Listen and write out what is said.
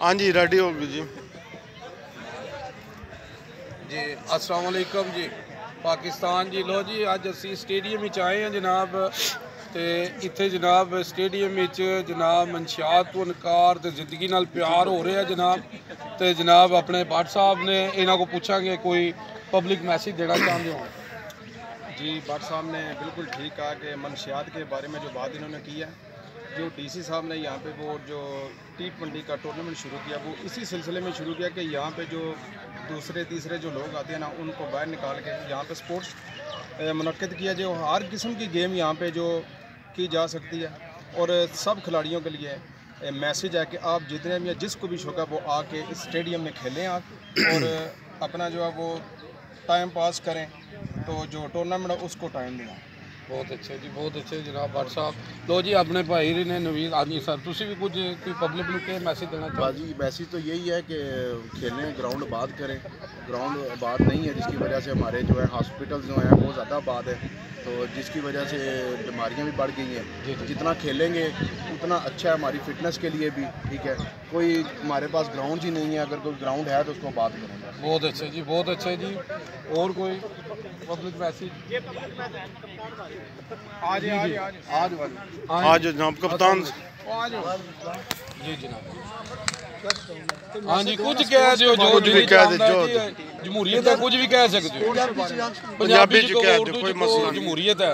हाँ जी रेडी हो गई जी। जी अस्सलाम वालेकुम जी। पाकिस्तान जी लो जी अज असी स्टेडियम में आए हैं जनाब। तो इत्थे जनाब स्टेडियम जनाब मनशियात वनकार ते जिंदगी नाल प्यार हो रहा है जनाब। तो जनाब अपने भट्ट साहब ने इन्हों को पूछांगे कोई पब्लिक मैसेज देना चाहते हो। जी भट्ट साहब ने बिल्कुल ठीक कहा कि मनशियात के बारे में जो बात इन्होंने की है, जो डीसी साहब ने यहाँ पे वो जो T20 का टूर्नामेंट शुरू किया वो इसी सिलसिले में शुरू किया कि यहाँ पे जो दूसरे तीसरे जो लोग आते हैं ना उनको बाहर निकाल के यहाँ पे स्पोर्ट्स मुनक्किद किया जो हर किस्म की गेम यहाँ पे जो की जा सकती है। और सब खिलाड़ियों के लिए मैसेज है कि आप जितने भी जिसको भी शौक है वो आके इस स्टेडियम में खेलें आप और अपना जो है वो टाइम पास करें, तो जो टूर्नामेंट है उसको टाइम दें। बहुत अच्छे जी, बहुत अच्छे जनाब भट्ट साहब। लो जी अपने भाई ने नवीद आदमी सर तुसी भी कुछ कोई पब्लिक को क्या मैसेज देना चाहते जी? मैसेज तो यही है कि खेलें, ग्राउंड आबाद करें। ग्राउंड आबाद नहीं है जिसकी वजह से हमारे जो है हॉस्पिटल जो हैं बहुत ज़्यादा आबाद है, तो जिसकी वजह से बीमारियां भी बढ़ गई हैं। जितना खेलेंगे उतना अच्छा है हमारी फ़िटनेस के लिए भी, ठीक है। कोई हमारे पास ग्राउंड ही नहीं है, अगर कोई ग्राउंड है तो उसको आबाद करेंगे। बहुत अच्छे जी, बहुत अच्छे जी। और कोई पब्लिक मैसेज? आज जनाब कप्तान जी जनाब। हाँ जी कुछ कह दो जो जमहूरियत है, कुछ भी कह सकते हो पंजाबी च कह दो, कोई मसला नहीं, जमहूरियत है।